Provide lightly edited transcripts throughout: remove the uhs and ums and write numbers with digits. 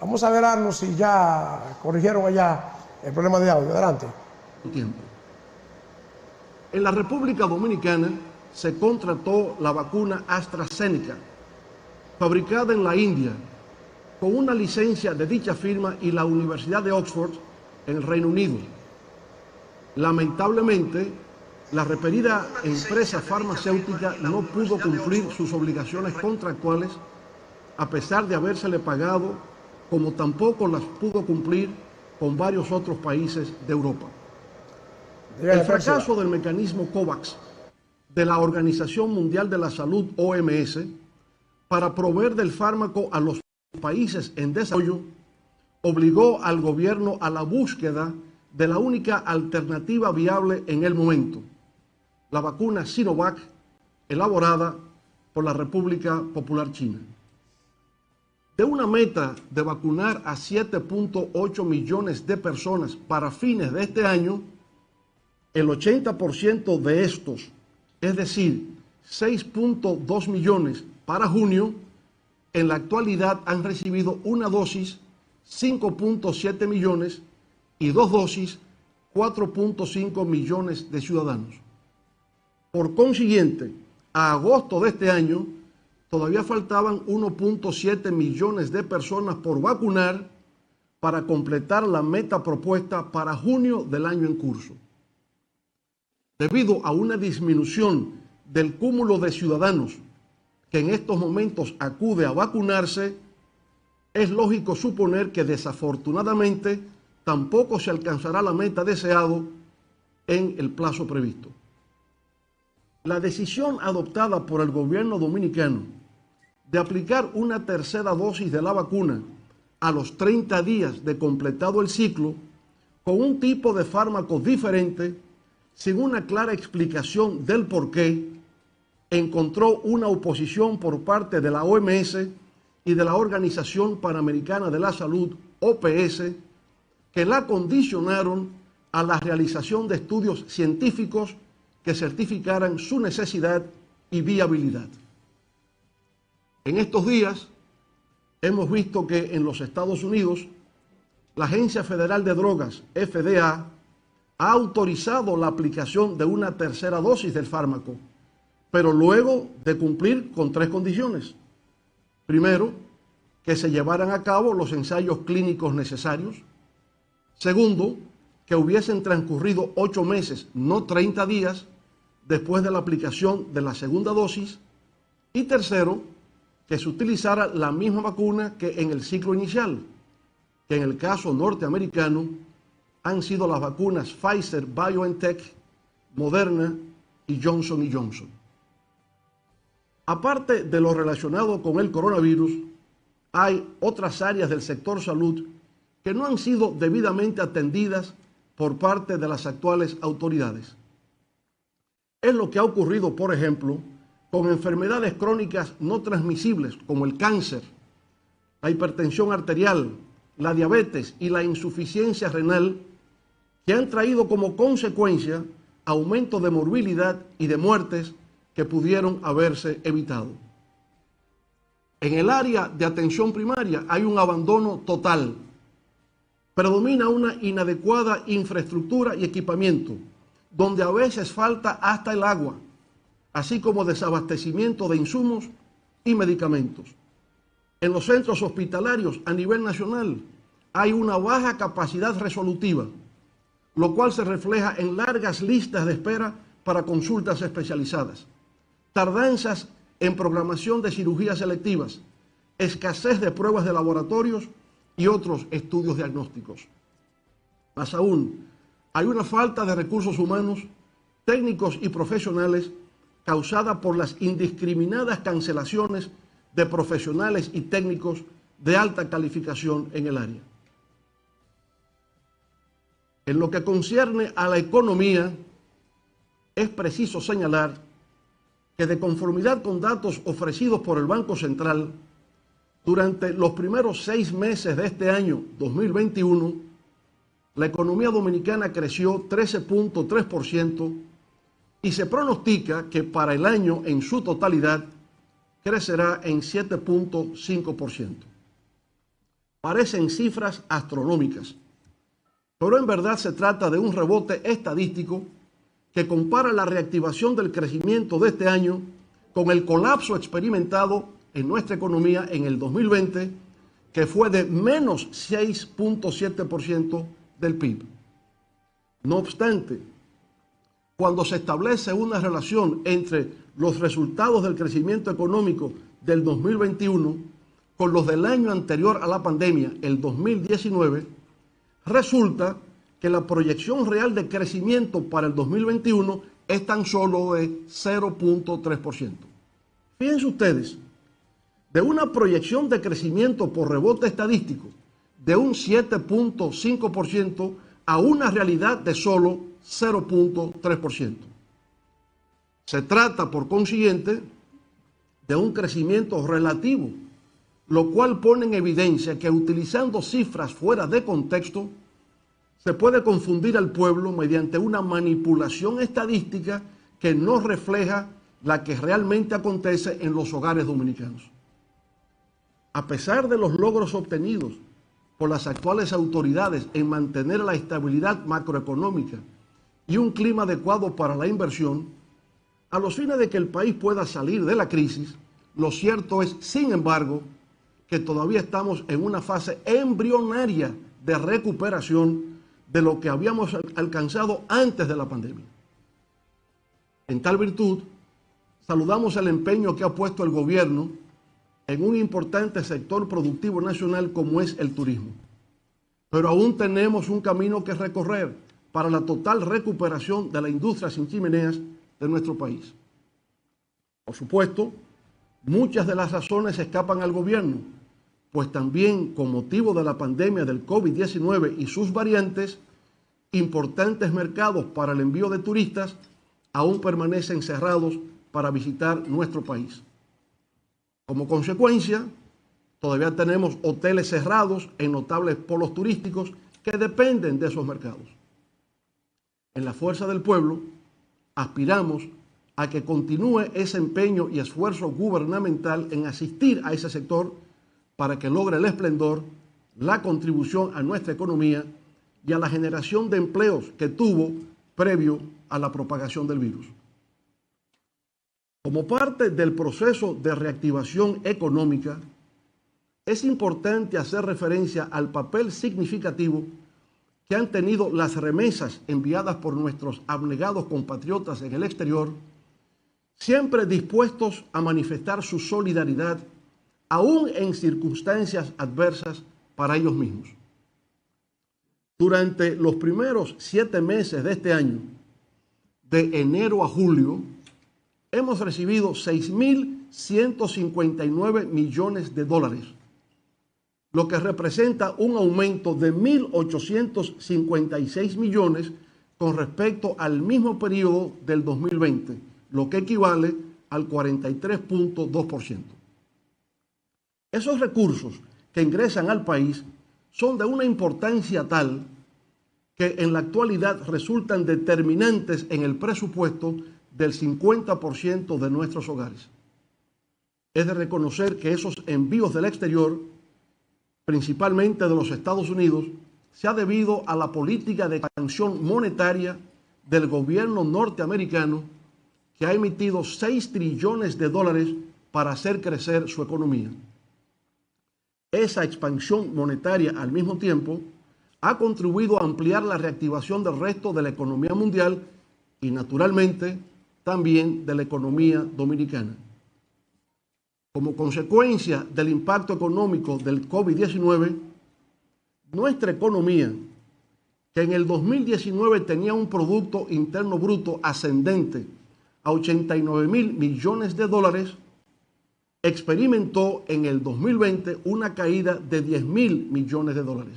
Vamos a vernos si ya corrigieron allá el problema de audio. Adelante. Tiempo. En la República Dominicana se contrató la vacuna AstraZeneca, fabricada en la India, con una licencia de dicha firma y la Universidad de Oxford en el Reino Unido. Lamentablemente, la referida empresa farmacéutica no pudo cumplir sus obligaciones contractuales a pesar de habérsele pagado, como tampoco las pudo cumplir con varios otros países de Europa. El fracaso del mecanismo COVAX de la Organización Mundial de la Salud, OMS, para proveer del fármaco a los países en desarrollo, obligó al gobierno a la búsqueda de la única alternativa viable en el momento, la vacuna Sinovac, elaborada por la República Popular China. De una meta de vacunar a 7.8 millones de personas para fines de este año, el 80% de estos, es decir, 6.2 millones para junio, en la actualidad han recibido una dosis 5.7 millones y dos dosis 4.5 millones de ciudadanos. Por consiguiente, a agosto de este año, todavía faltaban 1.7 millones de personas por vacunar para completar la meta propuesta para junio del año en curso. Debido a una disminución del cúmulo de ciudadanos que en estos momentos acude a vacunarse, es lógico suponer que desafortunadamente tampoco se alcanzará la meta deseada en el plazo previsto. La decisión adoptada por el gobierno dominicano de aplicar una tercera dosis de la vacuna a los 30 días de completado el ciclo con un tipo de fármaco diferente, sin una clara explicación del porqué, encontró una oposición por parte de la OMS y de la Organización Panamericana de la Salud, OPS, que la condicionaron a la realización de estudios científicos que certificaran su necesidad y viabilidad. En estos días hemos visto que en los Estados Unidos la Agencia Federal de Drogas, FDA, ha autorizado la aplicación de una tercera dosis del fármaco, pero luego de cumplir con 3 condiciones. Primero, que se llevaran a cabo los ensayos clínicos necesarios. Segundo, que hubiesen transcurrido 8 meses, no 30 días, después de la aplicación de la segunda dosis. Y tercero, que se utilizara la misma vacuna que en el ciclo inicial, que en el caso norteamericano han sido las vacunas Pfizer, BioNTech, Moderna y Johnson & Johnson. Aparte de lo relacionado con el coronavirus, hay otras áreas del sector salud que no han sido debidamente atendidas por parte de las actuales autoridades. Es lo que ha ocurrido, por ejemplo, con enfermedades crónicas no transmisibles como el cáncer, la hipertensión arterial, la diabetes y la insuficiencia renal, que han traído como consecuencia aumento de morbilidad y de muertes que pudieron haberse evitado. En el área de atención primaria hay un abandono total. Predomina una inadecuada infraestructura y equipamiento, donde a veces falta hasta el agua, así como desabastecimiento de insumos y medicamentos. En los centros hospitalarios a nivel nacional hay una baja capacidad resolutiva, lo cual se refleja en largas listas de espera para consultas especializadas, tardanzas en programación de cirugías selectivas, escasez de pruebas de laboratorios y otros estudios diagnósticos. Más aún, hay una falta de recursos humanos, técnicos y profesionales causada por las indiscriminadas cancelaciones de profesionales y técnicos de alta calificación en el área. En lo que concierne a la economía, es preciso señalar que de conformidad con datos ofrecidos por el Banco Central, durante los primeros 6 meses de este año 2021, la economía dominicana creció 13.3% y se pronostica que para el año en su totalidad crecerá en 7.5%. parecen cifras astronómicas, pero en verdad se trata de un rebote estadístico que compara la reactivación del crecimiento de este año con el colapso experimentado en nuestra economía en el 2020, que fue de menos 6.7% del PIB. No obstante, cuando se establece una relación entre los resultados del crecimiento económico del 2021 con los del año anterior a la pandemia, el 2019, resulta que la proyección real de crecimiento para el 2021 es tan solo de 0.3%. Fíjense ustedes, de una proyección de crecimiento por rebote estadístico de un 7.5% a una realidad de solo 0.3%. Se trata, por consiguiente, de un crecimiento relativo, lo cual pone en evidencia que utilizando cifras fuera de contexto, se puede confundir al pueblo mediante una manipulación estadística que no refleja la que realmente acontece en los hogares dominicanos. A pesar de los logros obtenidos por las actuales autoridades en mantener la estabilidad macroeconómica y un clima adecuado para la inversión, a los fines de que el país pueda salir de la crisis, lo cierto es, sin embargo, que todavía estamos en una fase embrionaria de recuperación de lo que habíamos alcanzado antes de la pandemia. En tal virtud, saludamos el empeño que ha puesto el gobierno en un importante sector productivo nacional como es el turismo. Pero aún tenemos un camino que recorrer para la total recuperación de la industria sin chimeneas de nuestro país. Por supuesto, muchas de las razones escapan al gobierno, pues también con motivo de la pandemia del COVID-19 y sus variantes, importantes mercados para el envío de turistas aún permanecen cerrados para visitar nuestro país. Como consecuencia, todavía tenemos hoteles cerrados en notables polos turísticos que dependen de esos mercados. En la Fuerza del Pueblo, aspiramos a que continúe ese empeño y esfuerzo gubernamental en asistir a ese sector para que logre el esplendor, la contribución a nuestra economía y a la generación de empleos que tuvo previo a la propagación del virus. Como parte del proceso de reactivación económica, es importante hacer referencia al papel significativo que han tenido las remesas enviadas por nuestros abnegados compatriotas en el exterior, siempre dispuestos a manifestar su solidaridad, aún en circunstancias adversas para ellos mismos. Durante los primeros 7 meses de este año, de enero a julio, hemos recibido 6.159 millones de dólares, lo que representa un aumento de 1.856 millones con respecto al mismo periodo del 2020, lo que equivale al 43.2%. Esos recursos que ingresan al país son de una importancia tal que en la actualidad resultan determinantes en el presupuesto del 50% de nuestros hogares. Es de reconocer que esos envíos del exterior, principalmente de los Estados Unidos, se ha debido a la política de expansión monetaria del gobierno norteamericano, que ha emitido 6 trillones de dólares para hacer crecer su economía. Esa expansión monetaria al mismo tiempo ha contribuido a ampliar la reactivación del resto de la economía mundial y naturalmente también de la economía dominicana. Como consecuencia del impacto económico del COVID-19, nuestra economía, que en el 2019 tenía un Producto Interno Bruto ascendente a 89.000 millones de dólares, experimentó en el 2020 una caída de 10.000 millones de dólares.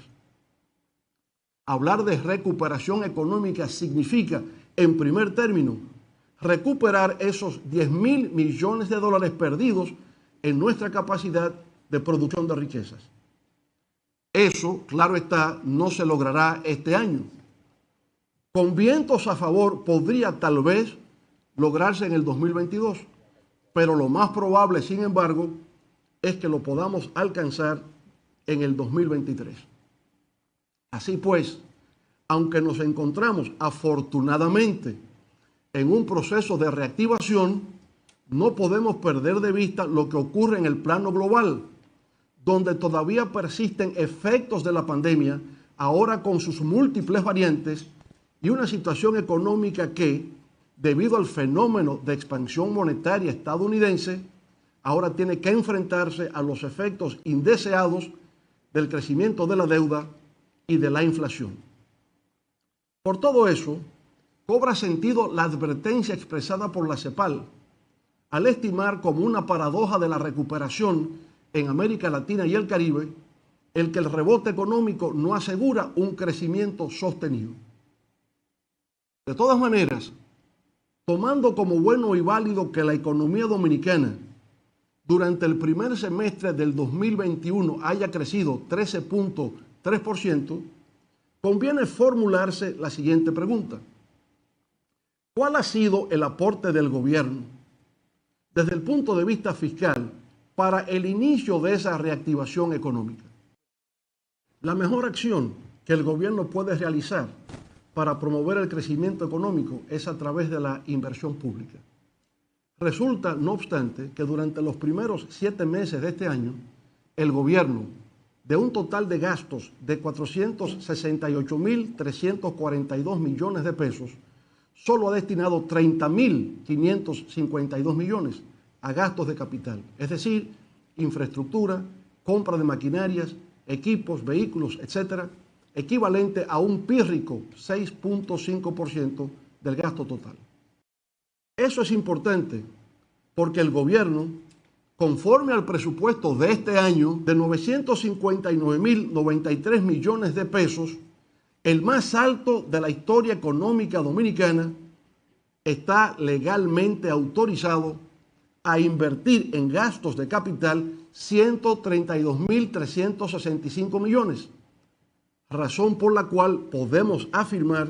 Hablar de recuperación económica significa, en primer término, recuperar esos 10.000 millones de dólares perdidos en nuestra capacidad de producción de riquezas. Eso, claro está, no se logrará este año. Con vientos a favor podría tal vez lograrse en el 2022, pero lo más probable, sin embargo, es que lo podamos alcanzar en el 2023. Así pues, aunque nos encontramos afortunadamente en un proceso de reactivación, no podemos perder de vista lo que ocurre en el plano global, donde todavía persisten efectos de la pandemia, ahora con sus múltiples variantes, y una situación económica que, debido al fenómeno de expansión monetaria estadounidense, ahora tiene que enfrentarse a los efectos indeseados del crecimiento de la deuda y de la inflación. Por todo eso, cobra sentido la advertencia expresada por la CEPAL al estimar como una paradoja de la recuperación en América Latina y el Caribe el que el rebote económico no asegura un crecimiento sostenido. De todas maneras, tomando como bueno y válido que la economía dominicana durante el primer semestre del 2021 haya crecido 13.3%, conviene formularse la siguiente pregunta. ¿Cuál ha sido el aporte del gobierno desde el punto de vista fiscal para el inicio de esa reactivación económica? La mejor acción que el gobierno puede realizar para promover el crecimiento económico es a través de la inversión pública. Resulta, no obstante, que durante los primeros 7 meses de este año, el gobierno, de un total de gastos de 468.342 millones de pesos, solo ha destinado 30.552 millones a gastos de capital, es decir, infraestructura, compra de maquinarias, equipos, vehículos, etcétera, equivalente a un pírrico 6.5% del gasto total. Eso es importante porque el gobierno, conforme al presupuesto de este año de 959.093 millones de pesos, el más alto de la historia económica dominicana, está legalmente autorizado a invertir en gastos de capital 132.365 millones, razón por la cual podemos afirmar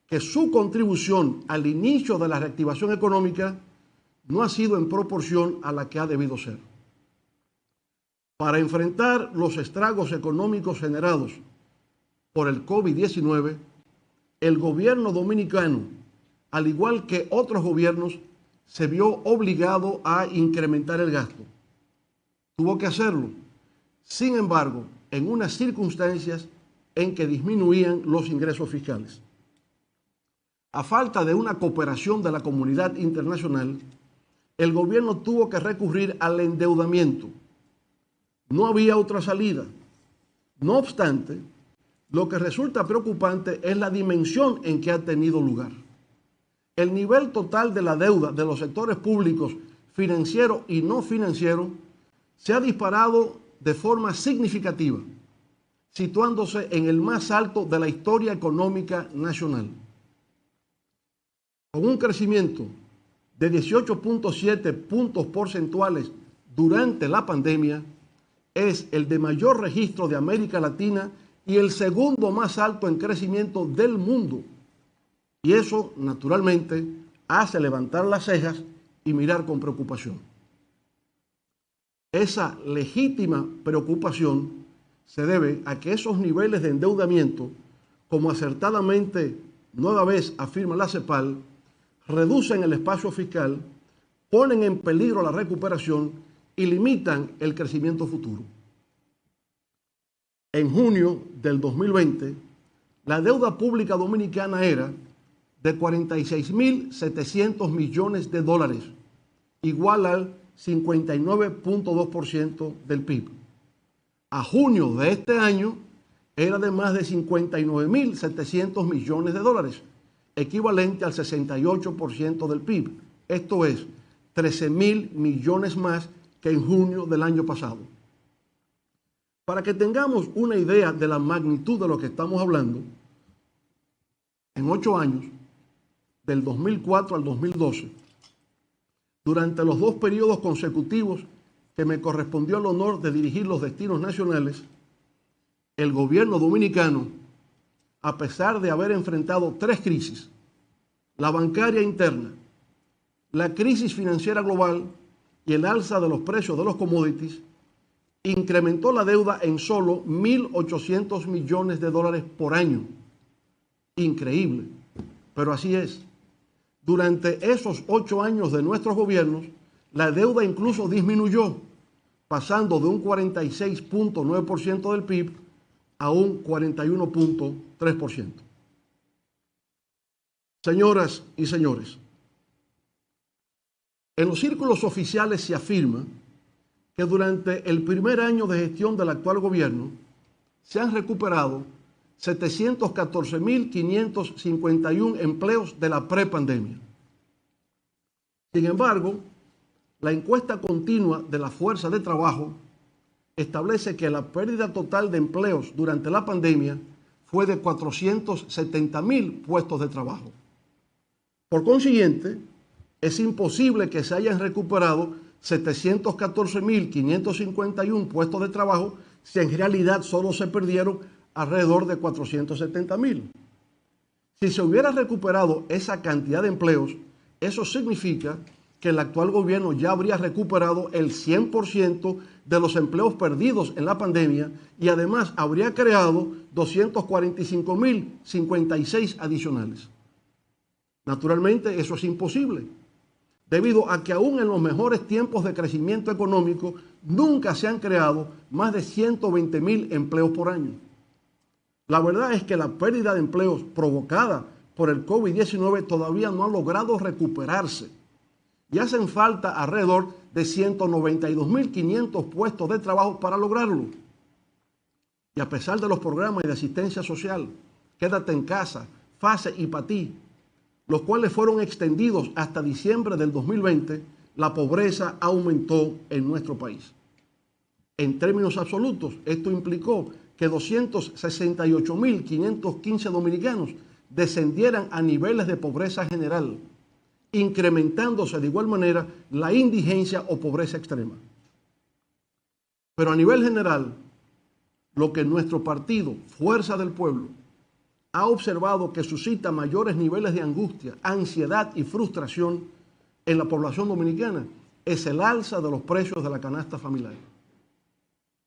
que su contribución al inicio de la reactivación económica no ha sido en proporción a la que ha debido ser. Para enfrentar los estragos económicos generados por el COVID-19, el gobierno dominicano, al igual que otros gobiernos, se vio obligado a incrementar el gasto. Tuvo que hacerlo, sin embargo, en unas circunstancias en que disminuían los ingresos fiscales. A falta de una cooperación de la comunidad internacional, el gobierno tuvo que recurrir al endeudamiento. No había otra salida. No obstante, lo que resulta preocupante es la dimensión en que ha tenido lugar. El nivel total de la deuda de los sectores públicos, financiero y no financiero, se ha disparado de forma significativa, situándose en el más alto de la historia económica nacional. Con un crecimiento de 18.7 puntos porcentuales durante la pandemia, es el de mayor registro de América Latina y el segundo más alto en crecimiento del mundo. Y eso, naturalmente, hace levantar las cejas y mirar con preocupación. Esa legítima preocupación se debe a que esos niveles de endeudamiento, como acertadamente nueva vez afirma la CEPAL, reducen el espacio fiscal, ponen en peligro la recuperación y limitan el crecimiento futuro. En junio del 2020, la deuda pública dominicana era de 46.700 millones de dólares, igual al 59.2% del PIB. A junio de este año era de más de 59.700 millones de dólares, equivalente al 68% del PIB. Esto es 13.000 millones más que en junio del año pasado. Para que tengamos una idea de la magnitud de lo que estamos hablando, en 8 años, del 2004 al 2012, durante los 2 periodos consecutivos que me correspondió el honor de dirigir los destinos nacionales, el gobierno dominicano, a pesar de haber enfrentado 3 crisis, la bancaria interna, la crisis financiera global y el alza de los precios de los commodities, incrementó la deuda en solo 1.800 millones de dólares por año. Increíble, pero así es. Durante esos 8 años de nuestros gobiernos, la deuda incluso disminuyó, pasando de un 46.9% del PIB a un 41.3%. Señoras y señores, en los círculos oficiales se afirma que durante el primer año de gestión del actual gobierno se han recuperado 714.551 empleos de la prepandemia. Sin embargo, la encuesta continua de la Fuerza de Trabajo establece que la pérdida total de empleos durante la pandemia fue de 470.000 puestos de trabajo. Por consiguiente, es imposible que se hayan recuperado 714.551 puestos de trabajo si en realidad solo se perdieron alrededor de 470.000. Si se hubiera recuperado esa cantidad de empleos, eso significa que el actual gobierno ya habría recuperado el 100% de los empleos perdidos en la pandemia y además habría creado 245.056 adicionales. Naturalmente, eso es imposible, debido a que aún en los mejores tiempos de crecimiento económico nunca se han creado más de 120.000 empleos por año. La verdad es que la pérdida de empleos provocada por el COVID-19 todavía no ha logrado recuperarse y hacen falta alrededor de 192.500 puestos de trabajo para lograrlo. Y a pesar de los programas de asistencia social, Quédate en Casa, FASE y PATI, los cuales fueron extendidos hasta diciembre del 2020, la pobreza aumentó en nuestro país. En términos absolutos, esto implicó que 268.515 dominicanos descendieran a niveles de pobreza general, incrementándose de igual manera la indigencia o pobreza extrema. Pero a nivel general, lo que nuestro partido, Fuerza del Pueblo, ha observado que suscita mayores niveles de angustia, ansiedad y frustración en la población dominicana es el alza de los precios de la canasta familiar.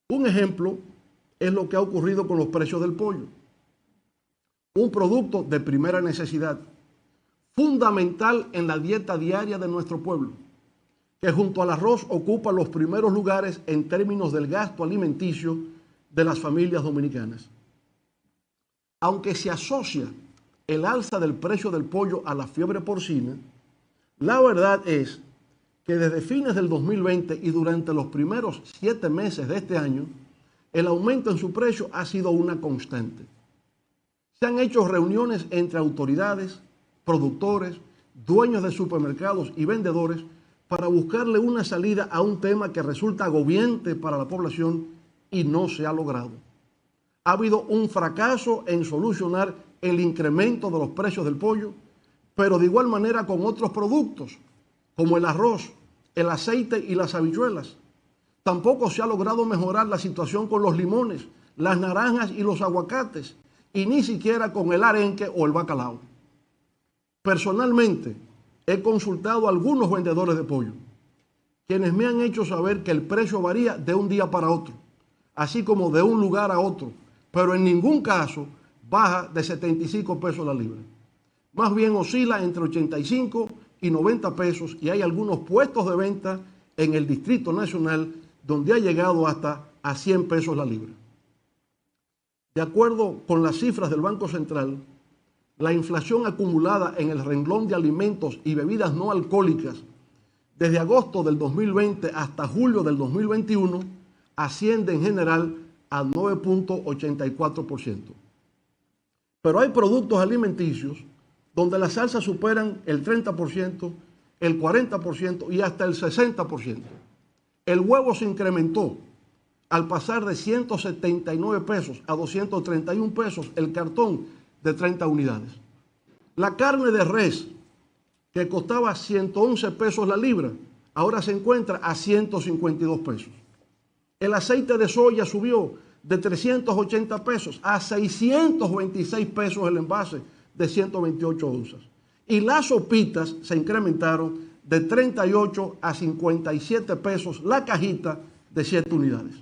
Un ejemplo es lo que ha ocurrido con los precios del pollo, un producto de primera necesidad, fundamental en la dieta diaria de nuestro pueblo, que junto al arroz ocupa los primeros lugares en términos del gasto alimenticio de las familias dominicanas. Aunque se asocia el alza del precio del pollo a la fiebre porcina, la verdad es que desde fines del 2020 y durante los primeros 7 meses de este año, el aumento en su precio ha sido una constante. Se han hecho reuniones entre autoridades, productores, dueños de supermercados y vendedores para buscarle una salida a un tema que resulta agobiante para la población y no se ha logrado. Ha habido un fracaso en solucionar el incremento de los precios del pollo, pero de igual manera con otros productos, como el arroz, el aceite y las habichuelas. Tampoco se ha logrado mejorar la situación con los limones, las naranjas y los aguacates, y ni siquiera con el arenque o el bacalao. Personalmente, he consultado a algunos vendedores de pollo, quienes me han hecho saber que el precio varía de un día para otro, así como de un lugar a otro, pero en ningún caso baja de 75 pesos la libra. Más bien oscila entre 85 y 90 pesos y hay algunos puestos de venta en el Distrito Nacional donde ha llegado hasta a 100 pesos la libra. De acuerdo con las cifras del Banco Central, la inflación acumulada en el renglón de alimentos y bebidas no alcohólicas desde agosto del 2020 hasta julio del 2021 asciende en general al 9.84%. Pero hay productos alimenticios donde las alzas superan el 30%, el 40% y hasta el 60%. El huevo se incrementó al pasar de 179 pesos a 231 pesos el cartón de 30 unidades. La carne de res, que costaba 111 pesos la libra, ahora se encuentra a 152 pesos. El aceite de soya subió de 380 pesos a 626 pesos el envase de 128 onzas. Y las sopitas se incrementaron de 38 a 57 pesos la cajita de 7 unidades.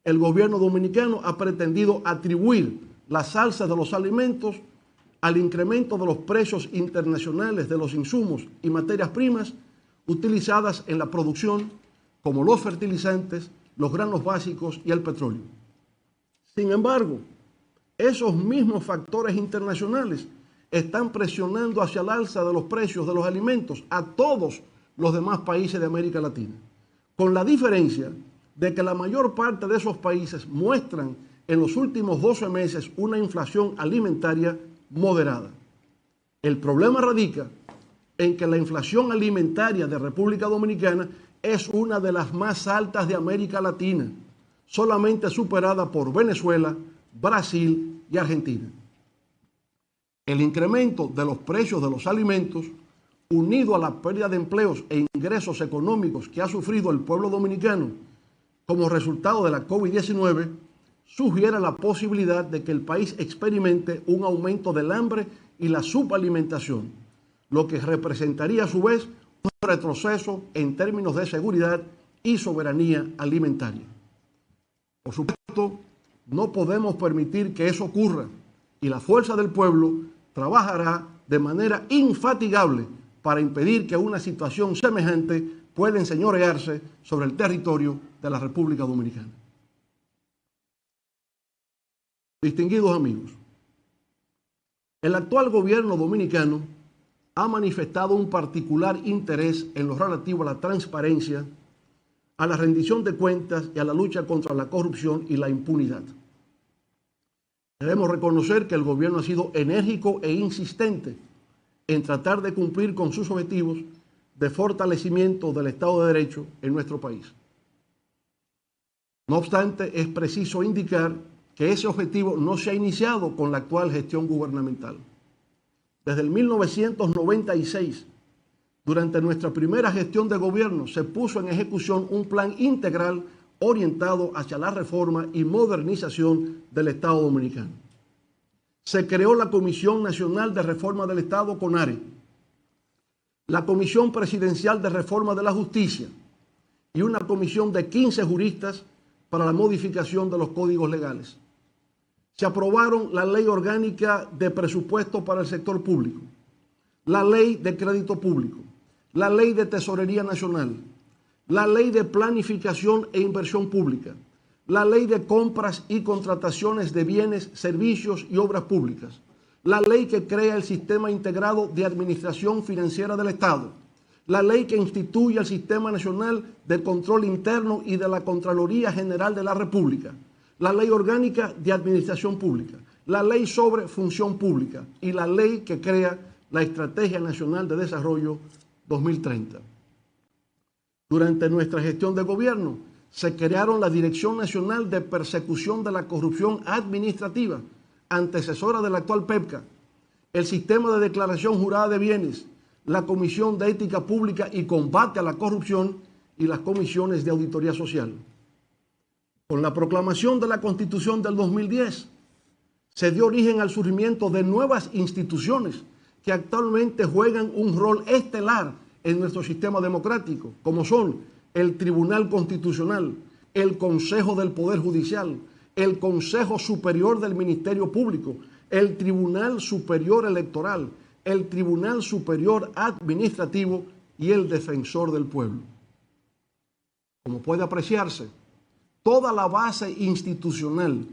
el gobierno dominicano ha pretendido atribuir las alzas de los alimentos al incremento de los precios internacionales de los insumos y materias primas utilizadas en la producción, como los fertilizantes, los granos básicos y el petróleo. Sin embargo, esos mismos factores internacionales están presionando hacia el alza de los precios de los alimentos a todos los demás países de América Latina, con la diferencia de que la mayor parte de esos países muestran en los últimos 12 meses una inflación alimentaria moderada. El problema radica en que la inflación alimentaria de República Dominicana es una de las más altas de América Latina, solamente superada por Venezuela, Brasil y Argentina. El incremento de los precios de los alimentos, unido a la pérdida de empleos e ingresos económicos que ha sufrido el pueblo dominicano como resultado de la COVID-19, sugiere la posibilidad de que el país experimente un aumento del hambre y la subalimentación, lo que representaría a su vez un retroceso en términos de seguridad y soberanía alimentaria. Por supuesto, no podemos permitir que eso ocurra y la fuerza del pueblo trabajará de manera infatigable para impedir que una situación semejante pueda enseñorearse sobre el territorio de la República Dominicana. Distinguidos amigos, el actual gobierno dominicano ha manifestado un particular interés en lo relativo a la transparencia, a la rendición de cuentas y a la lucha contra la corrupción y la impunidad. Debemos reconocer que el gobierno ha sido enérgico e insistente en tratar de cumplir con sus objetivos de fortalecimiento del Estado de Derecho en nuestro país. No obstante, es preciso indicar que ese objetivo no se ha iniciado con la actual gestión gubernamental. Desde el 1996, durante nuestra primera gestión de gobierno, se puso en ejecución un plan integral orientado hacia la reforma y modernización del Estado dominicano. Se creó la Comisión Nacional de Reforma del Estado, CONARE, la Comisión Presidencial de Reforma de la Justicia y una comisión de 15 juristas para la modificación de los códigos legales. Se aprobaron la Ley Orgánica de Presupuesto para el Sector Público, la Ley de Crédito Público, la Ley de Tesorería Nacional, la Ley de Planificación e Inversión Pública, la Ley de Compras y Contrataciones de Bienes, Servicios y Obras Públicas, la ley que crea el Sistema Integrado de Administración Financiera del Estado, la ley que instituye el Sistema Nacional de Control Interno y de la Contraloría General de la República, la Ley Orgánica de Administración Pública, la Ley sobre Función Pública y la ley que crea la Estrategia Nacional de Desarrollo 2030. Durante nuestra gestión de gobierno, se crearon la Dirección Nacional de Persecución de la Corrupción Administrativa, antecesora del actual PEPCA, el Sistema de Declaración Jurada de Bienes, la Comisión de Ética Pública y Combate a la Corrupción y las comisiones de auditoría social. Con la proclamación de la Constitución del 2010, se dio origen al surgimiento de nuevas instituciones que actualmente juegan un rol estelar en nuestro sistema democrático, como son el Tribunal Constitucional, el Consejo del Poder Judicial, el Consejo Superior del Ministerio Público, el Tribunal Superior Electoral, el Tribunal Superior Administrativo y el Defensor del Pueblo. Como puede apreciarse, toda la base institucional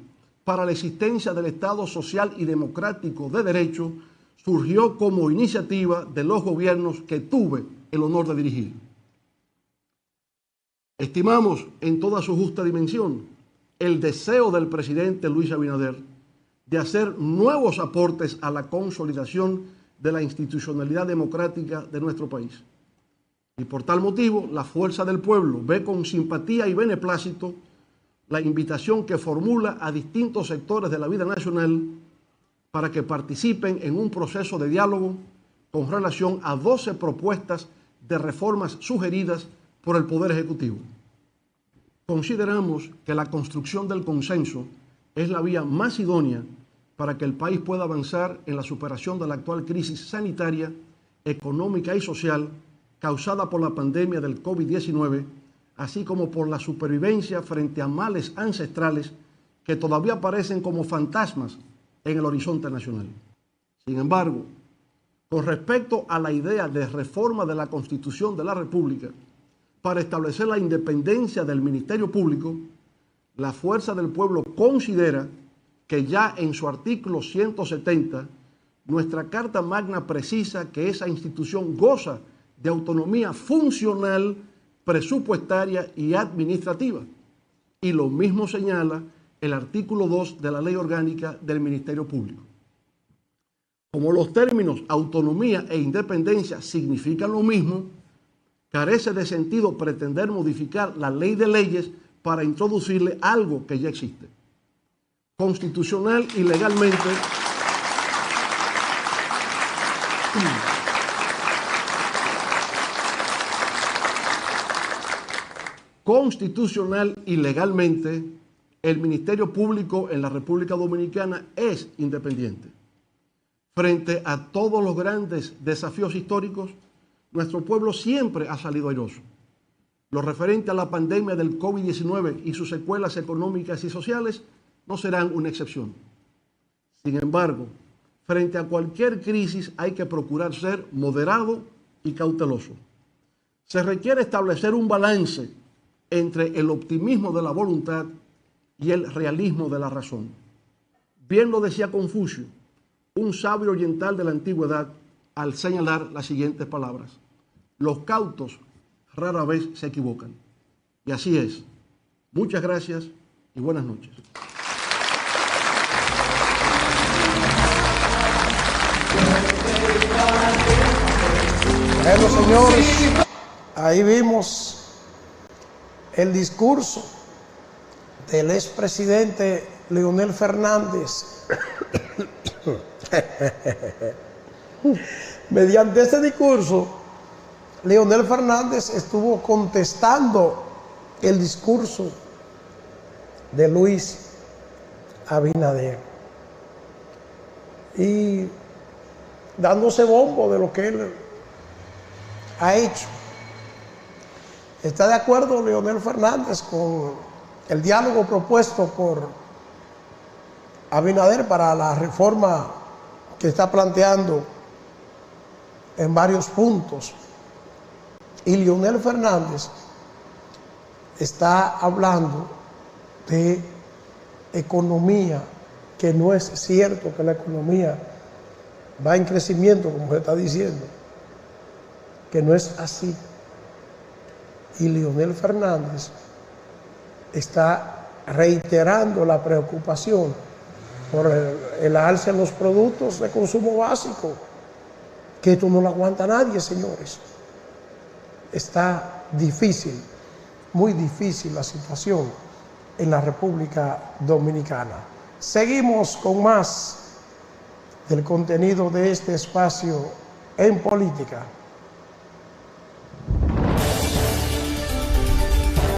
para la existencia del Estado social y democrático de derecho surgió como iniciativa de los gobiernos que tuve el honor de dirigir. Estimamos en toda su justa dimensión el deseo del presidente Luis Abinader de hacer nuevos aportes a la consolidación de la institucionalidad democrática de nuestro país. Y por tal motivo, la Fuerza del Pueblo ve con simpatía y beneplácito la invitación que formula a distintos sectores de la vida nacional para que participen en un proceso de diálogo con relación a 12 propuestas de reformas sugeridas por el Poder Ejecutivo. Consideramos que la construcción del consenso es la vía más idónea para que el país pueda avanzar en la superación de la actual crisis sanitaria, económica y social causada por la pandemia del COVID-19, así como por la supervivencia frente a males ancestrales que todavía aparecen como fantasmas en el horizonte nacional. Sin embargo, con respecto a la idea de reforma de la Constitución de la República para establecer la independencia del Ministerio Público, la Fuerza del Pueblo considera que ya en su artículo 170, nuestra Carta Magna precisa que esa institución goza de autonomía funcional, presupuestaria y administrativa. Y lo mismo señala el artículo 2 de la Ley Orgánica del Ministerio Público. Como los términos autonomía e independencia significan lo mismo, carece de sentido pretender modificar la ley de leyes para introducirle algo que ya existe. Constitucional y legalmente, el Ministerio Público en la República Dominicana es independiente. Frente a todos los grandes desafíos históricos, nuestro pueblo siempre ha salido airoso. Lo referente a la pandemia del COVID-19 y sus secuelas económicas y sociales no serán una excepción. Sin embargo, frente a cualquier crisis hay que procurar ser moderado y cauteloso. Se requiere establecer un balance entre el optimismo de la voluntad y el realismo de la razón. Bien lo decía Confucio, un sabio oriental de la antigüedad, al señalar las siguientes palabras: los cautos rara vez se equivocan. Y así es. Muchas gracias y buenas noches. Bueno, señores, ahí vimos el discurso del expresidente Leonel Fernández. Mediante este discurso, Leonel Fernández estuvo contestando el discurso de Luis Abinader y dándose bombo de lo que él ha hecho. ¿Está de acuerdo Leonel Fernández con el diálogo propuesto por Abinader para la reforma que está planteando en varios puntos? Y Leonel Fernández está hablando de economía, que no es cierto que la economía va en crecimiento, como se está diciendo, que no es así. Y Leonel Fernández está reiterando la preocupación por el alza en los productos de consumo básico, que esto no lo aguanta nadie, señores. Está difícil, muy difícil la situación en la República Dominicana. Seguimos con más del contenido de este espacio en política.